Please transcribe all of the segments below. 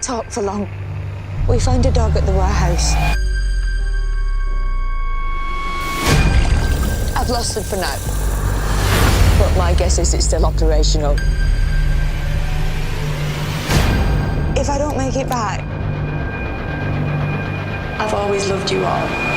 talk for long. We found a dog at the warehouse. I've lost him for now. But my guess is it's still operational. If I don't make it back, I've always loved you all.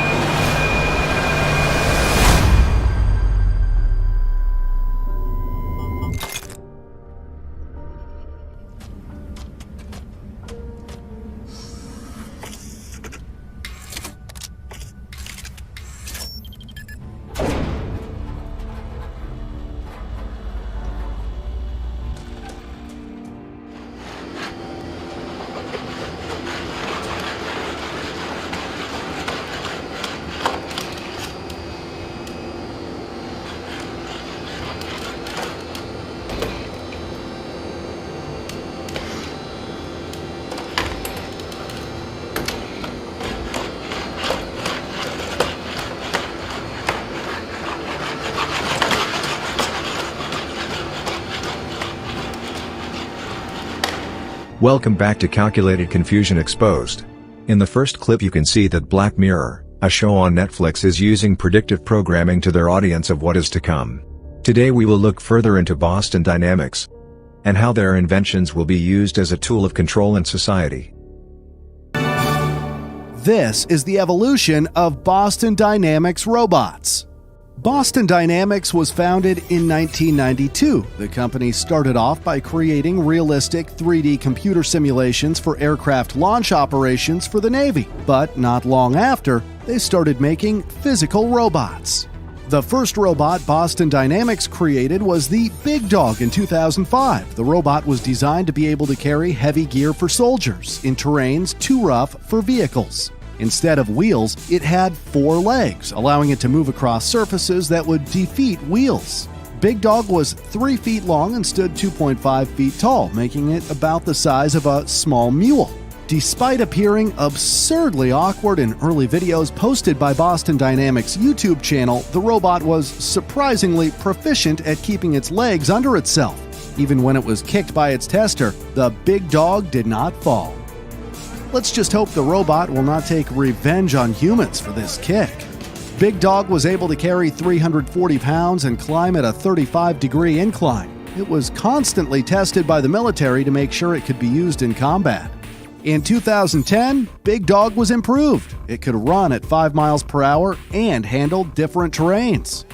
Welcome back to Calculated Confusion Exposed. In the first clip you can see that Black Mirror, a show on Netflix, is using predictive programming to their audience of what is to come. Today we will look further into Boston Dynamics and how their inventions will be used as a tool of control in society. This is the evolution of Boston Dynamics robots. Boston Dynamics was founded in 1992. The company started off by creating realistic 3D computer simulations for aircraft launch operations for the Navy, but not long after, they started making physical robots. The first robot Boston Dynamics created was the Big Dog in 2005. The robot was designed to be able to carry heavy gear for soldiers in terrains too rough for vehicles. Instead of wheels, it had 4 legs, allowing it to move across surfaces that would defeat wheels. Big Dog was 3 feet long and stood 2.5 feet tall, making it about the size of a small mule. Despite appearing absurdly awkward in early videos posted by Boston Dynamics' YouTube channel, the robot was surprisingly proficient at keeping its legs under itself. Even when it was kicked by its tester, the Big Dog did not fall. Let's just hope the robot will not take revenge on humans for this kick. Big Dog was able to carry 340 pounds and climb at a 35-degree incline. It was constantly tested by the military to make sure it could be used in combat. In 2010, Big Dog was improved. It could run at 5 miles per hour and handle different terrains.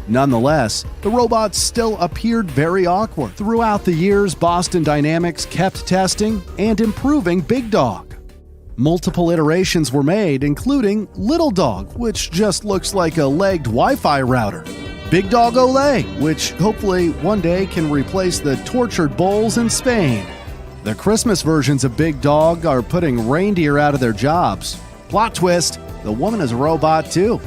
Nonetheless, the robot still appeared very awkward. Throughout the years, Boston Dynamics kept testing and improving Big Dog. Multiple iterations were made, including Little Dog, which just looks like a legged Wi-Fi router. Big Dog Olé, which hopefully one day can replace the tortured bulls in Spain. The Christmas versions of Big Dog are putting reindeer out of their jobs. Plot twist, the woman is a robot too.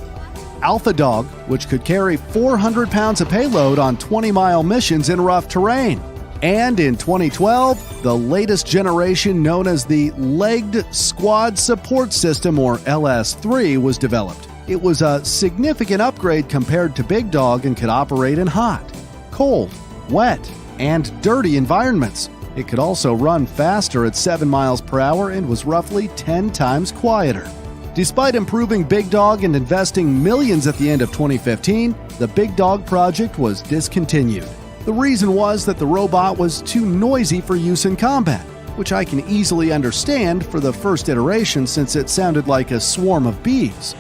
Alpha Dog, which could carry 400 pounds of payload on 20-mile missions in rough terrain. And in 2012, the latest generation known as the Legged Squad Support System, or LS3, was developed. It was a significant upgrade compared to Big Dog and could operate in hot, cold, wet, and dirty environments. It could also run faster at 7 miles per hour and was roughly 10 times quieter. Despite improving Big Dog and investing millions at the end of 2015, the Big Dog project was discontinued. The reason was that the robot was too noisy for use in combat, which I can easily understand for the first iteration since it sounded like a swarm of bees.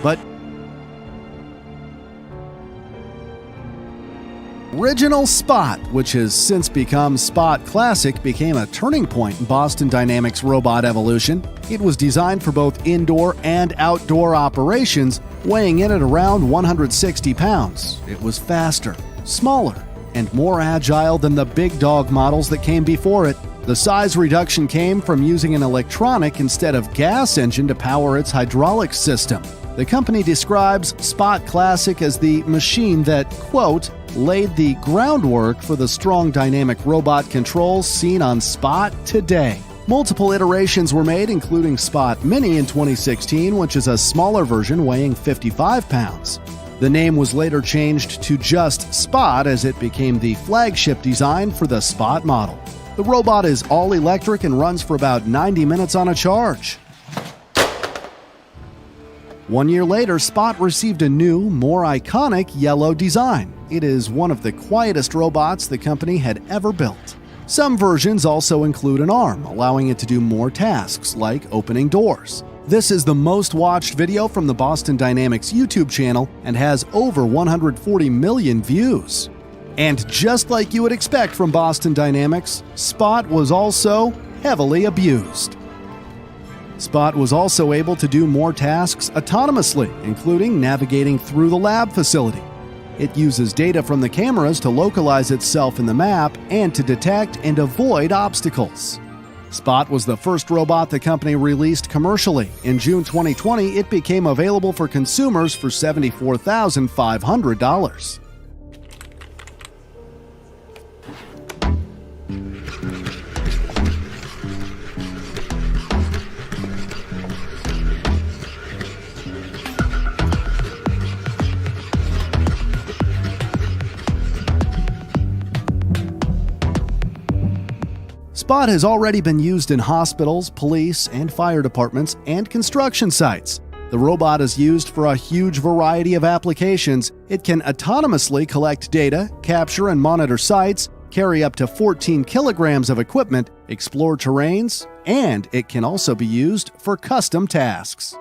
But Original Spot, which has since become Spot Classic, became a turning point in Boston Dynamics' robot evolution. It was designed for both indoor and outdoor operations, weighing in at around 160 pounds. It was faster, smaller, and more agile than the Big Dog models that came before it. The size reduction came from using an electronic instead of gas engine to power its hydraulic system. The company describes Spot Classic as the machine that, quote, laid the groundwork for the strong dynamic robot controls seen on Spot today. Multiple iterations were made, including Spot Mini in 2016, which is a smaller version weighing 55 pounds. The name was later changed to just Spot as it became the flagship design for the Spot model. The robot is all electric and runs for about 90 minutes on a charge. 1 year later, Spot received a new, more iconic yellow design. It is one of the quietest robots the company had ever built. Some versions also include an arm, allowing it to do more tasks like opening doors. This is the most watched video from the Boston Dynamics YouTube channel and has over 140 million views. And just like you would expect from Boston Dynamics, Spot was also heavily abused. Spot was also able to do more tasks autonomously, including navigating through the lab facility. It uses data from the cameras to localize itself in the map and to detect and avoid obstacles. Spot was the first robot the company released commercially. In June 2020, it became available for consumers for $74,500. Spot has already been used in hospitals, police, and fire departments, and construction sites. The robot is used for a huge variety of applications. It can autonomously collect data, capture and monitor sites, carry up to 14 kilograms of equipment, explore terrains, and it can also be used for custom tasks.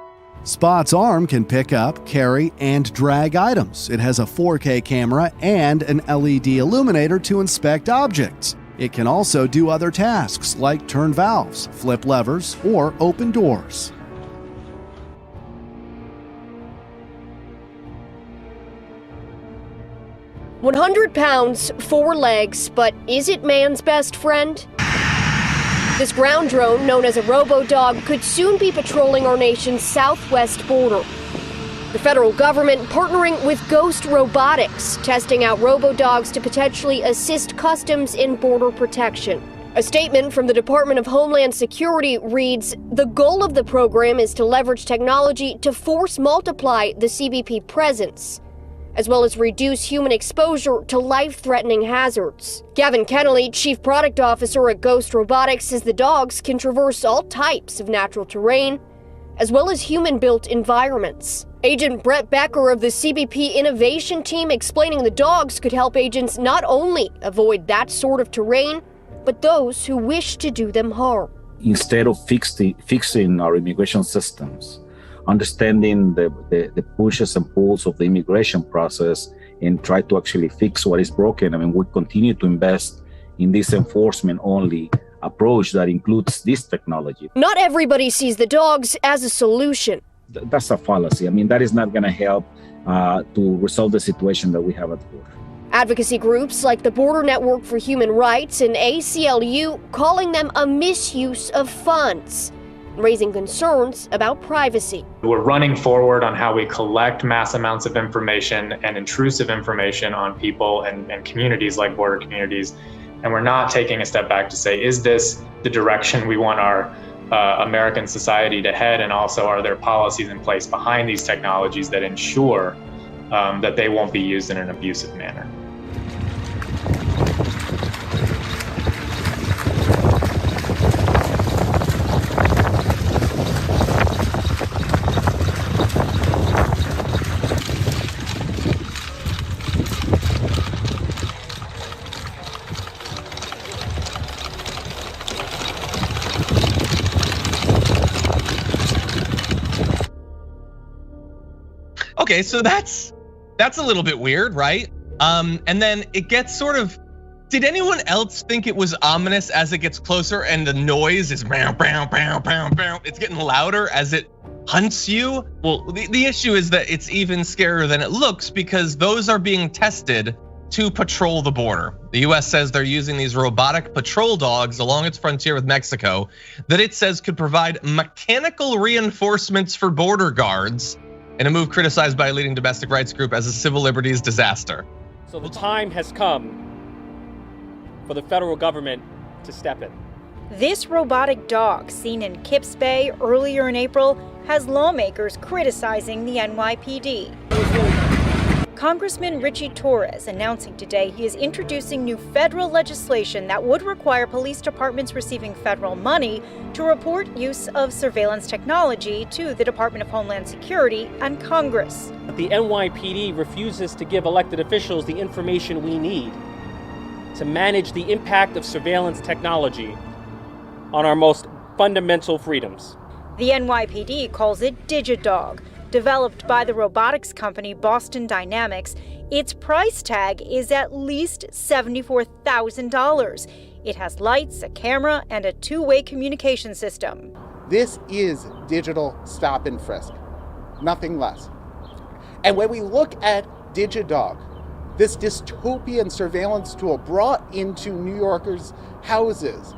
Spot's arm can pick up, carry, and drag items. It has a 4K camera and an LED illuminator to inspect objects. It can also do other tasks like turn valves, flip levers, or open doors. £100, 4 legs, but is it man's best friend? This ground drone, known as a robo-dog, could soon be patrolling our nation's southwest border. The federal government partnering with Ghost Robotics, testing out robo-dogs to potentially assist customs in border protection. A statement from the Department of Homeland Security reads, "The goal of the program is to leverage technology to force multiply the CBP presence, as well as reduce human exposure to life-threatening hazards." Gavin Kennelly, Chief Product Officer at Ghost Robotics, says the dogs can traverse all types of natural terrain, as well as human-built environments. Agent Brett Becker of the CBP Innovation Team explaining the dogs could help agents not only avoid that sort of terrain, but those who wish to do them harm. Instead of fixing our immigration systems, understanding the pushes and pulls of the immigration process and try to actually fix what is broken, we continue to invest in this enforcement-only approach that includes this technology. Not everybody sees the dogs as a solution. That's a fallacy. That is not going to help to resolve the situation that we have at the border. Advocacy groups like the Border Network for Human Rights and ACLU calling them a misuse of funds, raising concerns about privacy. We're running forward on how we collect mass amounts of information and intrusive information on people and communities like border communities. And we're not taking a step back to say, is this the direction we want our American society to head? And also, are there policies in place behind these technologies that ensure that they won't be used in an abusive manner? Okay, so that's a little bit weird, right? And then it gets sort of, did anyone else think it was ominous as it gets closer and the noise is it's getting louder as it hunts you? Well, the issue is that it's even scarier than it looks because those are being tested to patrol the border. The US says they're using these robotic patrol dogs along its frontier with Mexico that it says could provide mechanical reinforcements for border guards, in a move criticized by a leading domestic rights group as a civil liberties disaster. So the time has come for the federal government to step in. This robotic dog, seen in Kips Bay earlier in April, has lawmakers criticizing the NYPD. Congressman Richie Torres announcing today he is introducing new federal legislation that would require police departments receiving federal money to report use of surveillance technology to the Department of Homeland Security and Congress. The NYPD refuses to give elected officials the information we need to manage the impact of surveillance technology on our most fundamental freedoms. The NYPD calls it DigiDog. Developed by the robotics company Boston Dynamics, its price tag is at least $74,000. It has lights, a camera, and a two-way communication system. This is digital stop and frisk, nothing less. And when we look at DigiDog, this dystopian surveillance tool brought into New Yorkers' houses,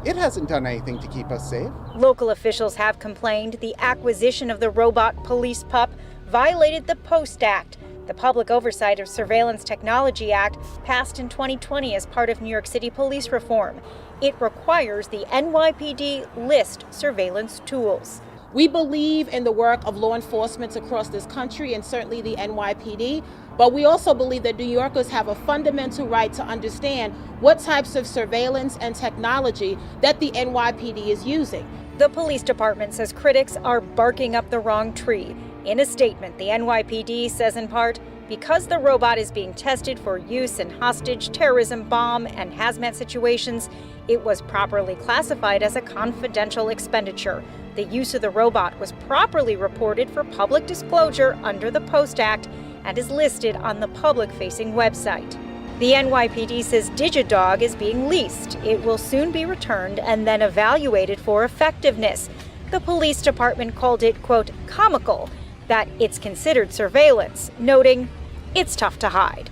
it hasn't done anything to keep us safe. Local officials have complained the acquisition of the robot police pup violated the POST Act, the Public Oversight of Surveillance Technology Act, passed in 2020 as part of New York City police reform. It requires the NYPD list surveillance tools. We believe in the work of law enforcement across this country and certainly the NYPD, but we also believe that New Yorkers have a fundamental right to understand what types of surveillance and technology that the NYPD is using. The police department says critics are barking up the wrong tree. In a statement, the NYPD says in part, because the robot is being tested for use in hostage, terrorism, bomb, and hazmat situations, it was properly classified as a confidential expenditure. The use of the robot was properly reported for public disclosure under the POST Act and is listed on the public-facing website. The NYPD says DigiDog is being leased. It will soon be returned and then evaluated for effectiveness. The police department called it, quote, comical that it's considered surveillance, noting it's tough to hide.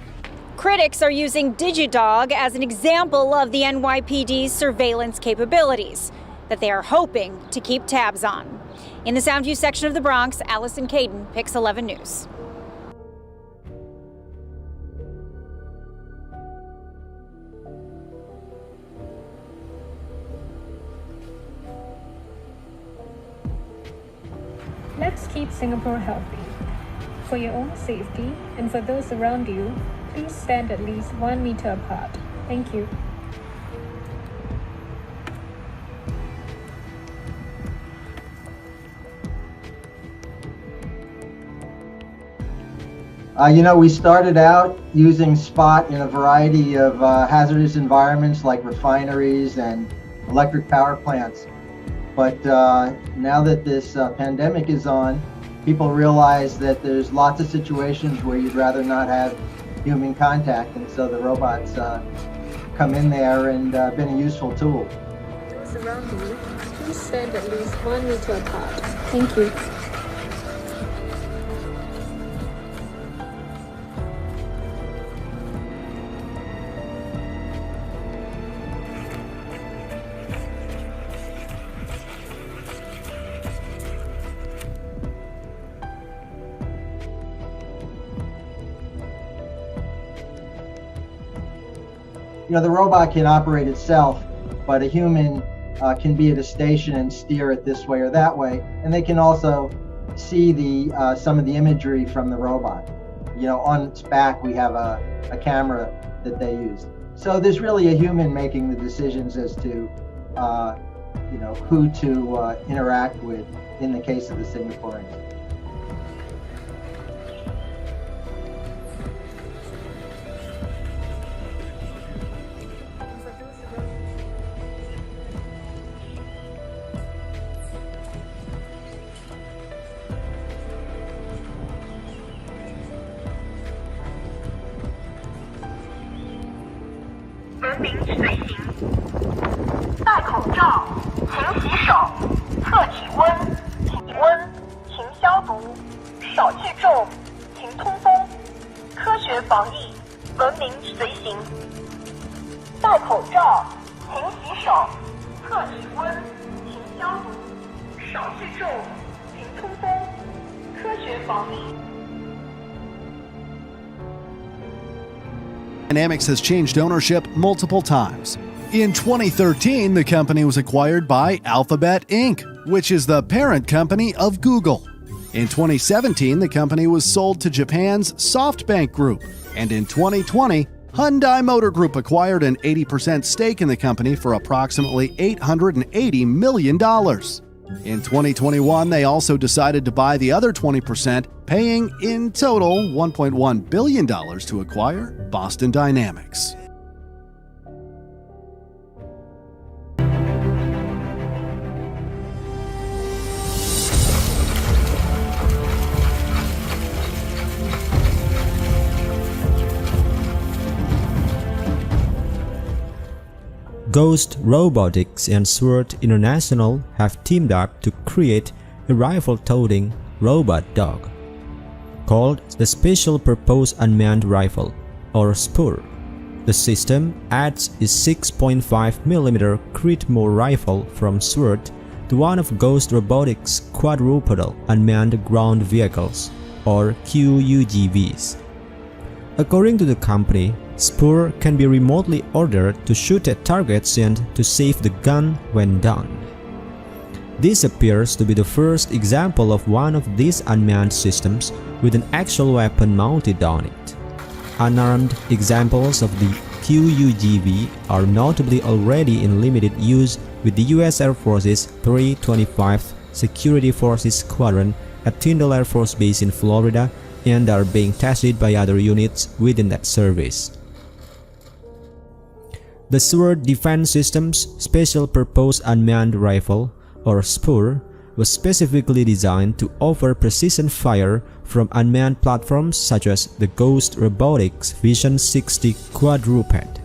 Critics are using DigiDog as an example of the NYPD's surveillance capabilities that they are hoping to keep tabs on. In the Soundview section of the Bronx, Allison Caden, Pix 11 News. Let's keep Singapore healthy. For your own safety and for those around you, please stand at least 1 meter apart. Thank you. We started out using Spot in a variety of hazardous environments like refineries and electric power plants. But now that this pandemic is on, people realize that there's lots of situations where you'd rather not have human contact, and so the robots come in there and been a useful tool. Those around you, please stand at least 1 meter apart. Thank you. The robot can operate itself, but a human can be at a station and steer it this way or that way, and they can also see the some of the imagery from the robot. On its back we have a camera that they use. So there's really a human making the decisions as to who to interact with in the case of the Singaporeans. Dynamics has changed ownership multiple times. In 2013, the company was acquired by Alphabet Inc., which is the parent company of Google. In 2017, the company was sold to Japan's SoftBank Group, and in 2020, Hyundai Motor Group acquired an 80% stake in the company for approximately $880 million. In 2021, they also decided to buy the other 20%, paying in total $1.1 billion to acquire Boston Dynamics. Ghost Robotics and Sword International have teamed up to create a rifle-toting robot dog called the Special Purpose Unmanned Rifle, or SPUR. The system adds a 6.5mm Creedmoor rifle from Sword to one of Ghost Robotics' quadrupedal unmanned ground vehicles, or QUGVs. According to the company, SPUR can be remotely ordered to shoot at targets and to save the gun when done. This appears to be the first example of one of these unmanned systems with an actual weapon mounted on it. Unarmed examples of the QUGV are notably already in limited use with the U.S. Air Force's 325th Security Forces Squadron at Tyndall Air Force Base in Florida and are being tested by other units within that service. The Sword Defense Systems Special Purpose Unmanned Rifle, or SPUR, was specifically designed to offer precision fire from unmanned platforms such as the Ghost Robotics Vision 60 quadruped.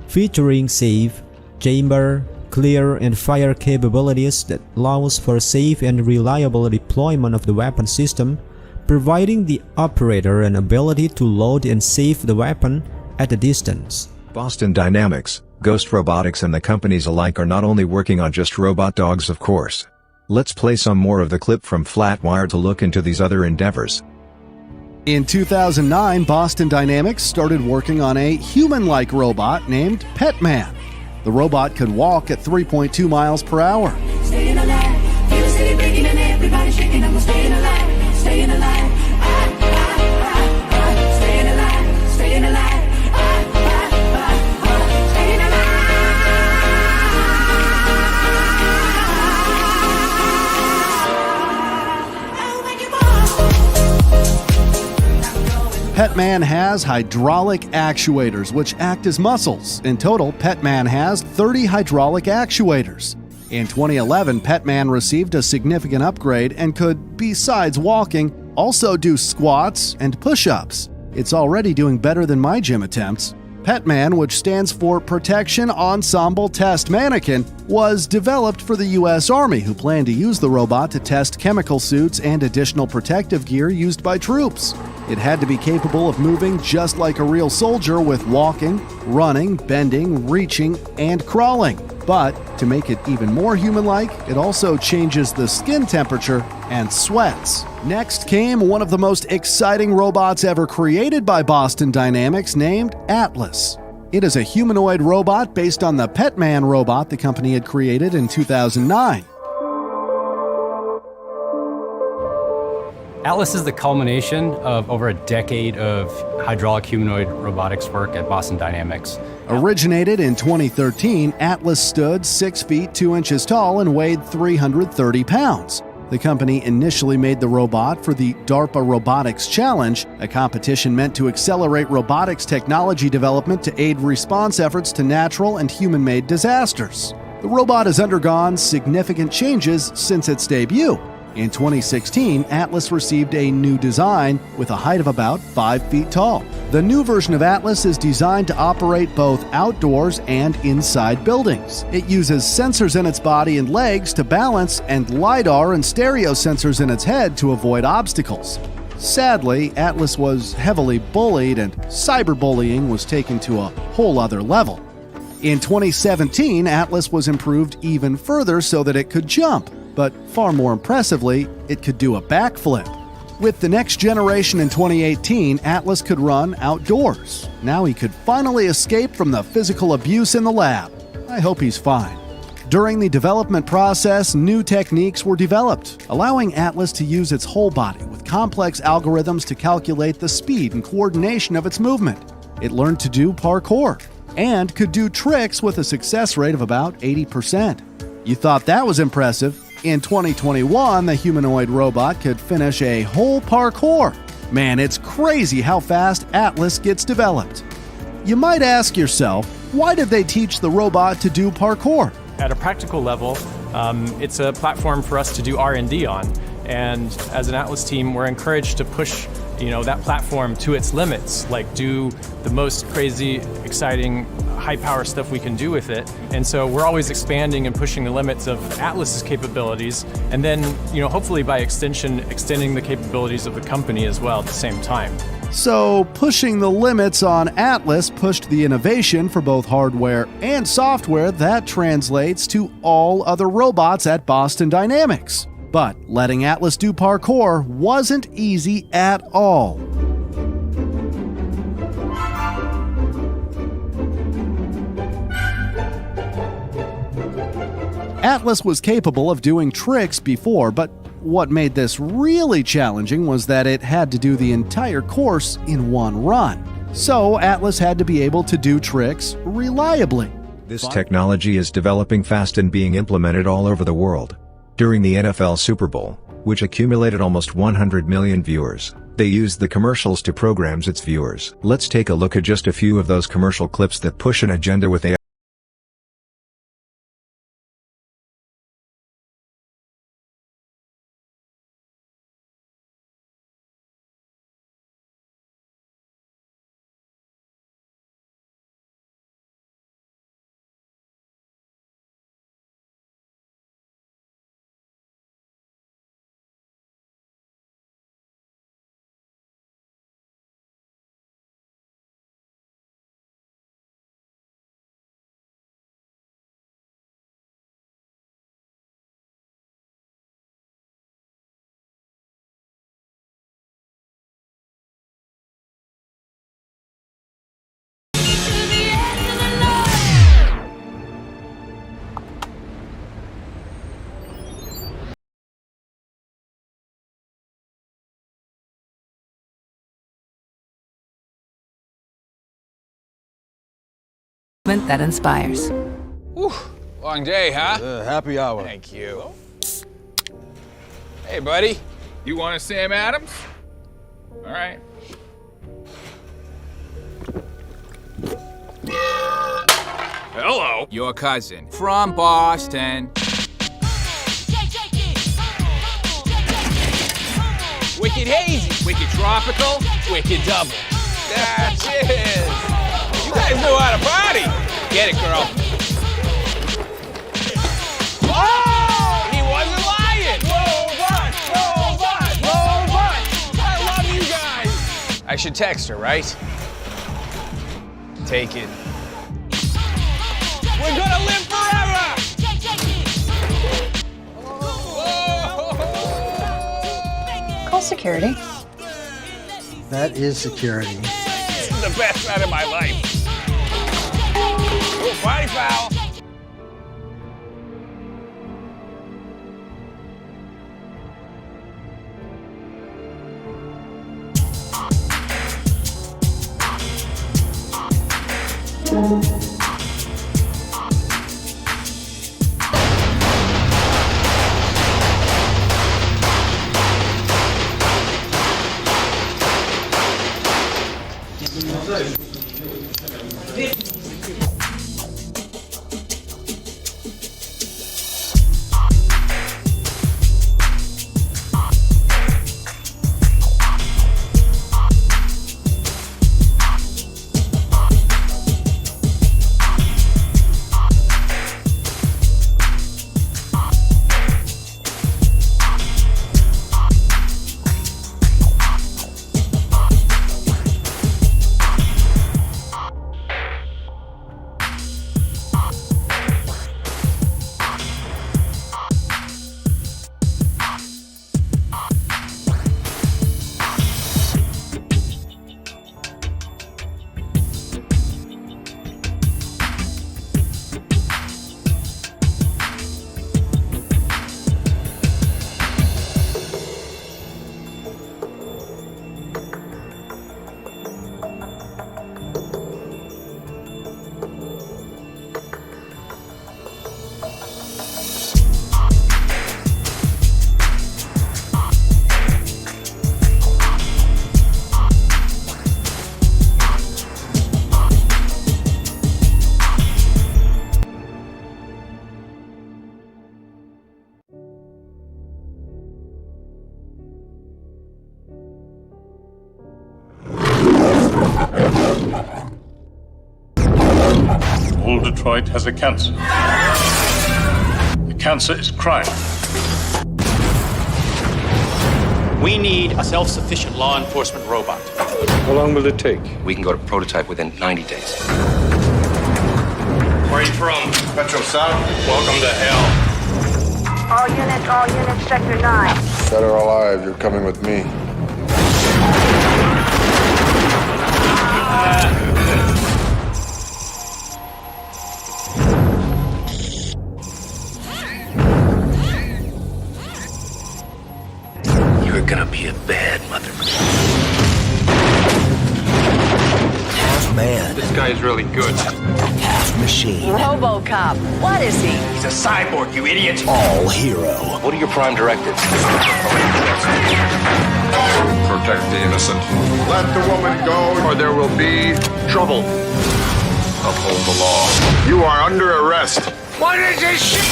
Featuring safe, chamber, clear, and fire capabilities that allows for safe and reliable deployment of the weapon system, providing the operator an ability to load and save the weapon at a distance. Boston Dynamics, Ghost Robotics and the companies alike are not only working on just robot dogs, of course. Let's play some more of the clip from Flatwire to look into these other endeavors. In 2009, Boston Dynamics started working on a human-like robot named Petman. The robot could walk at 3.2 miles per hour. Staying alive, feel the city breaking and everybody shaking. I'm staying alive, staying alive. Staying alive, staying alive. Petman has hydraulic actuators, which act as muscles. In total, Petman has 30 hydraulic actuators. In 2011, Petman received a significant upgrade and could, besides walking, also do squats and push-ups. It's already doing better than my gym attempts. Petman, which stands for Protection Ensemble Test Mannequin, was developed for the U.S. Army, who plan to use the robot to test chemical suits and additional protective gear used by troops. It had to be capable of moving just like a real soldier with walking, running, bending, reaching, and crawling. But to make it even more human-like, it also changes the skin temperature and sweats. Next came one of the most exciting robots ever created by Boston Dynamics, named Atlas. It is a humanoid robot based on the Petman robot the company had created in 2009. Atlas is the culmination of over a decade of hydraulic humanoid robotics work at Boston Dynamics. Originated in 2013, Atlas stood 6 feet 2 inches tall and weighed 330 pounds. The company initially made the robot for the DARPA Robotics Challenge, a competition meant to accelerate robotics technology development to aid response efforts to natural and human-made disasters. The robot has undergone significant changes since its debut. In 2016, Atlas received a new design with a height of about 5 feet tall. The new version of Atlas is designed to operate both outdoors and inside buildings. It uses sensors in its body and legs to balance and LiDAR and stereo sensors in its head to avoid obstacles. Sadly, Atlas was heavily bullied and cyberbullying was taken to a whole other level. In 2017, Atlas was improved even further so that it could jump. But far more impressively, it could do a backflip. With the next generation in 2018, Atlas could run outdoors. Now he could finally escape from the physical abuse in the lab. I hope he's fine. During the development process, new techniques were developed, allowing Atlas to use its whole body with complex algorithms to calculate the speed and coordination of its movement. It learned to do parkour and could do tricks with a success rate of about 80%. You thought that was impressive? In 2021, the humanoid robot could finish a whole parkour. Man, it's crazy how fast Atlas gets developed. You might ask yourself, why did they teach the robot to do parkour? At a practical level, it's a platform for us to do R&D on. And as an Atlas team, we're encouraged to push that platform to its limits, like do the most crazy, exciting, high-power stuff we can do with it. And so we're always expanding and pushing the limits of Atlas's capabilities, and then, hopefully by extension, extending the capabilities of the company as well at the same time. So, pushing the limits on Atlas pushed the innovation for both hardware and software that translates to all other robots at Boston Dynamics. But letting Atlas do parkour wasn't easy at all. Atlas was capable of doing tricks before, but what made this really challenging was that it had to do the entire course in one run. So Atlas had to be able to do tricks reliably. This technology is developing fast and being implemented all over the world. During the NFL Super Bowl, which accumulated almost 100 million viewers, they used the commercials to program its viewers. Let's take a look at just a few of those commercial clips that push an agenda with AI. That inspires. Whew, long day, huh? Happy hour. Thank you. Hey, buddy. You want a Sam Adams? All right. Hello. Your cousin from Boston. Wicked hazy, wicked tropical, wicked double. That's it. You guys know how to party. Get it, girl. Oh! He wasn't lying. Robot! I love you guys. I should text her, right? Take it. We're gonna live forever! Call security. That is security. This is the best night of my life. Oh, body foul. All Detroit has a cancer. The cancer is crime. We need a self-sufficient law enforcement robot. How long will it take? We can go to prototype within 90 days. Where are you from? Metro South. Welcome to hell. All units, Sector 9. Dead or alive, you're coming with me. You're gonna be a bad mother. Half man. This guy is really good. Half machine. RoboCop. What is he? He's a cyborg, you idiot. All hero. What are your prime directives? Protect the innocent. Let the woman go, or there will be trouble. Uphold the law. You are under arrest. What is this shit?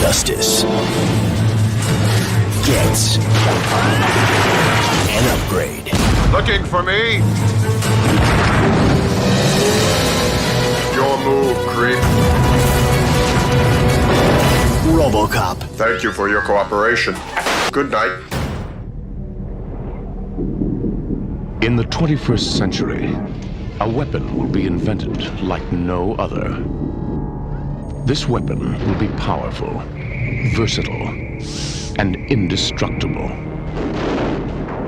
Justice gets an upgrade. Looking for me? Your move, creep. RoboCop. Thank you for your cooperation. Good night. In the 21st century, a weapon will be invented like no other. This weapon will be powerful, versatile, and indestructible.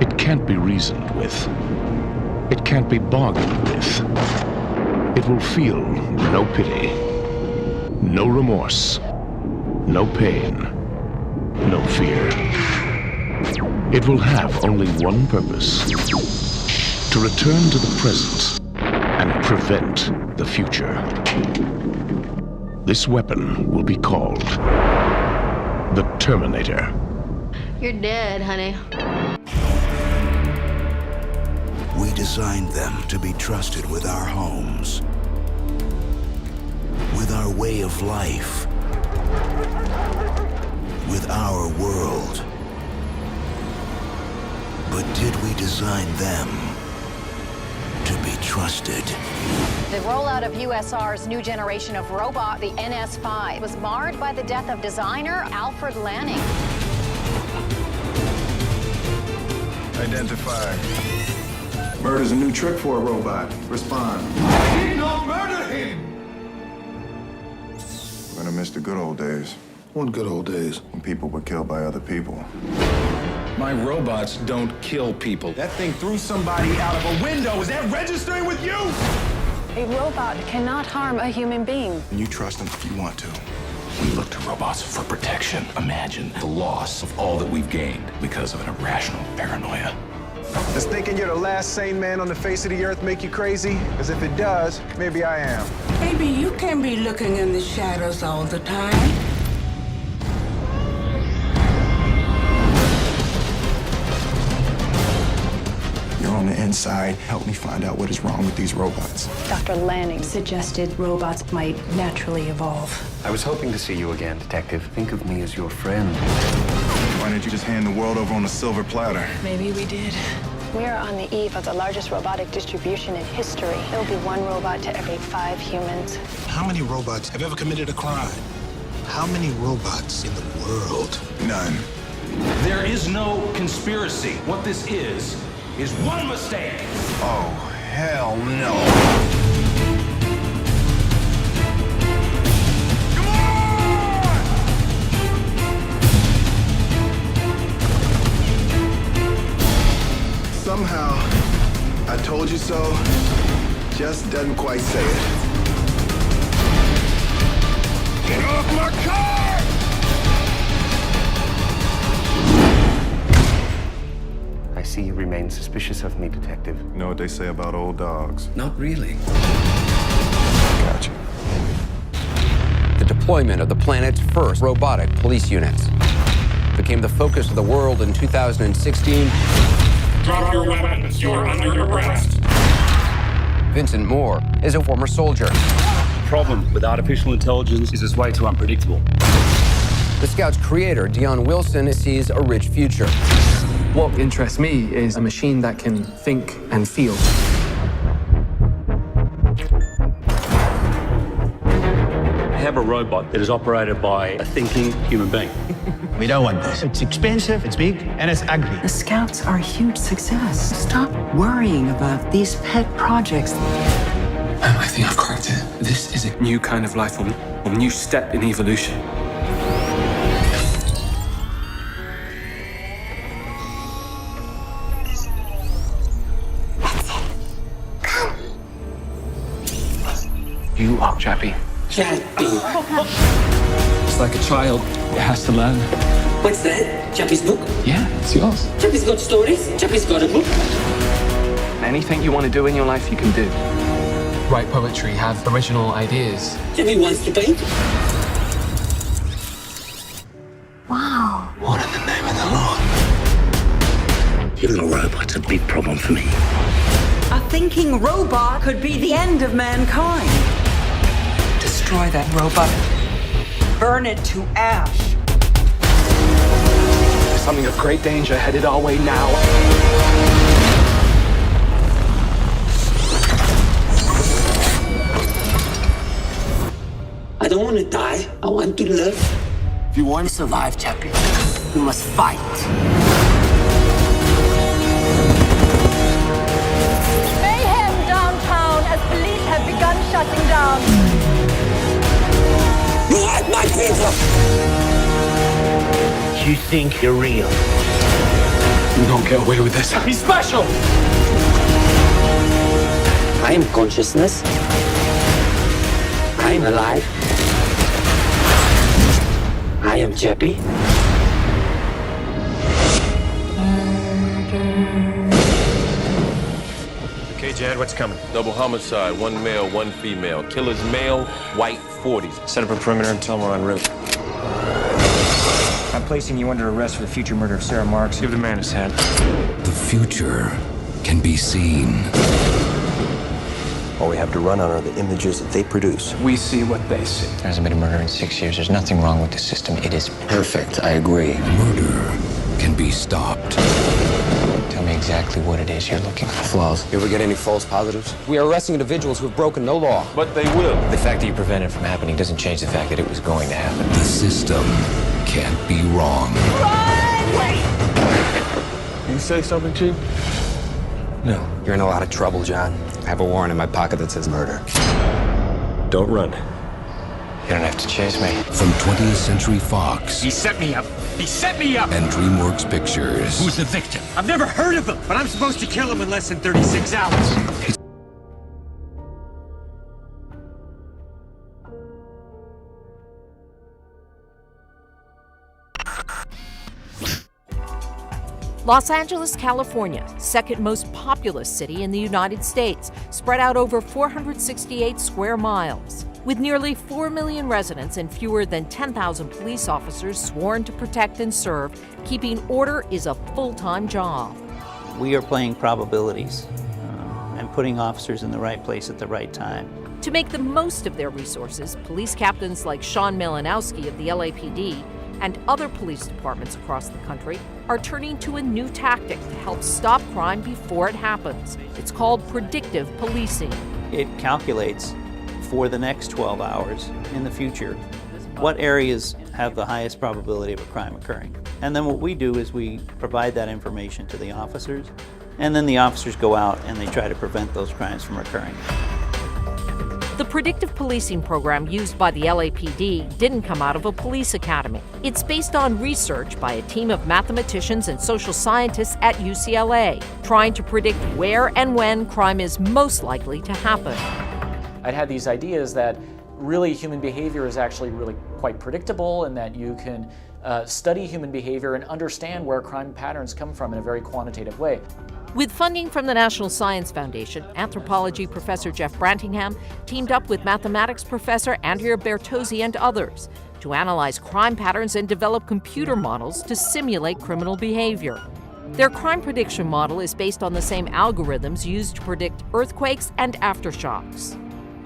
It can't be reasoned with. It can't be bargained with. It will feel no pity, no remorse, no pain, no fear. It will have only one purpose: to return to the present and prevent the future. This weapon will be called the Terminator. You're dead, honey. We designed them to be trusted with our homes, with our way of life, with our world. But did we design them to be trusted? The rollout of USR's new generation of robot, the NS5, was marred by the death of designer Alfred Lanning. Identify. Murder's a new trick for a robot. Respond. I did not murder him! We're gonna miss the good old days. What good old days? When people were killed by other people. My robots don't kill people. That thing threw somebody out of a window. Is that registering with you? A robot cannot harm a human being. And you trust them if you want to. We look to robots for protection. Imagine the loss of all that we've gained because of an irrational paranoia. Does thinking you're the last sane man on the face of the earth make you crazy? Because if it does, maybe I am. Baby, you can't be looking in the shadows all the time. You're on the inside. Help me find out what is wrong with these robots. Dr. Lanning suggested robots might naturally evolve. I was hoping to see you again, Detective. Think of me as your friend. Why didn't you just hand the world over on a silver platter? Maybe we did. We are on the eve of the largest robotic distribution in history. There will be one robot to every 5 humans. How many robots have ever committed a crime? How many robots in the world? None. There is no conspiracy. What this is one mistake. Oh, hell no. Somehow, I told you so just doesn't quite say it. Get off my car! I see you remain suspicious of me, Detective. You know what they say about old dogs? Not really. Gotcha. The deployment of the planet's first robotic police units became the focus of the world in 2016. Drop your weapons. You're under arrest. Vincent Moore is a former soldier. The problem with artificial intelligence is it's way too unpredictable. The Scout's creator, Dion Wilson, sees a rich future. What interests me is a machine that can think and feel. robot that is operated by a thinking human being. We don't want this. It's expensive, it's big, and it's ugly. The Scouts are a huge success. Stop worrying about these pet projects. I think I've cracked it. This is a new kind of life form, a new step in evolution. You are Chappie. Chappie. It's like a child. It has to learn. What's that? Chappie's book? Yeah, it's yours. Chappie's got stories. Chappie's got a book. Anything you want to do in your life, you can do. Write poetry, have original ideas. Chappie wants to paint. Wow. What in the name of the Lord? You little robot's a big problem for me. A thinking robot could be the end of mankind. Destroy that robot. Burn it to ash. There's something of great danger headed our way now. I don't want to die. I want to live. If you want to survive, Chappie, you must fight. As police have begun shutting down. You hurt my people! You think you're real? You don't get away with this. He's special! I am consciousness. I am alive. I am Chappie. Okay, Jad, what's coming? Double homicide, 1 male, 1 female. Killer's male, white, 40s. Set up a perimeter and tell them we're en route. I'm placing you under arrest for the future murder of Sarah Marks. Give the man his hand. The future can be seen. All we have to run on are the images that they produce. We see what they see. There hasn't been a murder in 6 years. There's nothing wrong with the system. It is perfect. I agree. Murder can be stopped. Tell me exactly what it is you're looking for. Flaws. You ever get any false positives? We are arresting individuals who have broken no law. But they will. The fact that you prevented it from happening doesn't change the fact that it was going to happen. The system can't be wrong. You say something, Chief? No. You're in a lot of trouble, John. I have a warrant in my pocket that says murder. Don't run. You don't have to chase me. From 20th Century Fox. He set me up. He set me up! And DreamWorks Pictures. Who's the victim? I've never heard of him, but I'm supposed to kill him in less than 36 hours. Los Angeles, California, second most populous city in the United States, spread out over 468 square miles. With nearly 4 million residents and fewer than 10,000 police officers sworn to protect and serve, keeping order is a full-time job. We are playing probabilities and putting officers in the right place at the right time. To make the most of their resources, police captains like Sean Malinowski of the LAPD and other police departments across the country are turning to a new tactic to help stop crime before it happens. It's called predictive policing. It calculates for the next 12 hours in the future what areas have the highest probability of a crime occurring. And then what we do is we provide that information to the officers, and then the officers go out and they try to prevent those crimes from occurring. The predictive policing program used by the LAPD didn't come out of a police academy. It's based on research by a team of mathematicians and social scientists at UCLA, trying to predict where and when crime is most likely to happen. I'd had these ideas that really human behavior is actually really quite predictable, and that you can study human behavior and understand where crime patterns come from in a very quantitative way. With funding from the National Science Foundation, anthropology professor Jeff Brantingham teamed up with mathematics professor Andrea Bertozzi and others to analyze crime patterns and develop computer models to simulate criminal behavior. Their crime prediction model is based on the same algorithms used to predict earthquakes and aftershocks.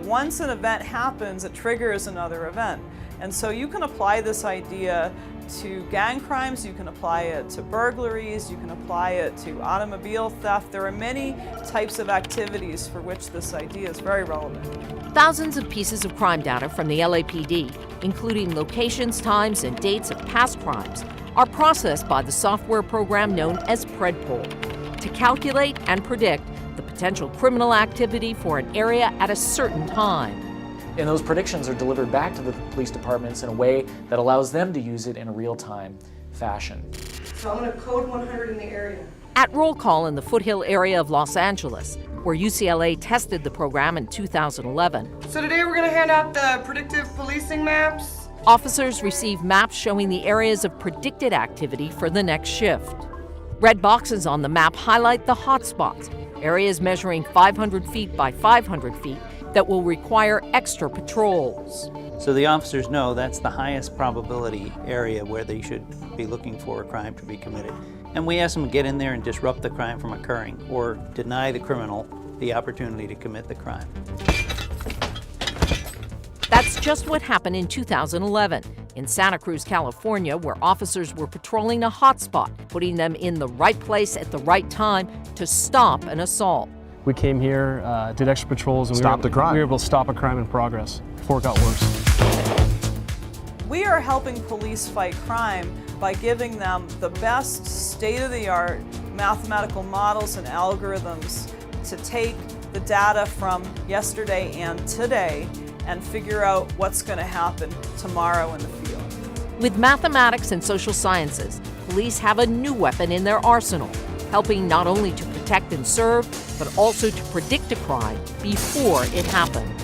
Once an event happens, it triggers another event. And so you can apply this idea to gang crimes, you can apply it to burglaries, you can apply it to automobile theft. There are many types of activities for which this idea is very relevant. Thousands of pieces of crime data from the LAPD, including locations, times, and dates of past crimes, are processed by the software program known as PredPol to calculate and predict the potential criminal activity for an area at a certain time. And those predictions are delivered back to the police departments in a way that allows them to use it in a real-time fashion. So I'm going to code 100 in the area. At roll call in the Foothill area of Los Angeles, where UCLA tested the program in 2011. So today we're going to hand out the predictive policing maps. Officers receive maps showing the areas of predicted activity for the next shift. Red boxes on the map highlight the hotspots, areas measuring 500 feet by 500 feet that will require extra patrols. So the officers know that's the highest probability area where they should be looking for a crime to be committed. And we ask them to get in there and disrupt the crime from occurring or deny the criminal the opportunity to commit the crime. That's just what happened in 2011 in Santa Cruz, California, where officers were patrolling a hotspot, putting them in the right place at the right time to stop an assault. We came here, did extra patrols, and we were able to stop a crime in progress before it got worse. We are helping police fight crime by giving them the best state-of-the-art mathematical models and algorithms to take the data from yesterday and today and figure out what's going to happen tomorrow in the field. With mathematics and social sciences, police have a new weapon in their arsenal, helping not only to protect and serve, but also to predict a crime before it happens.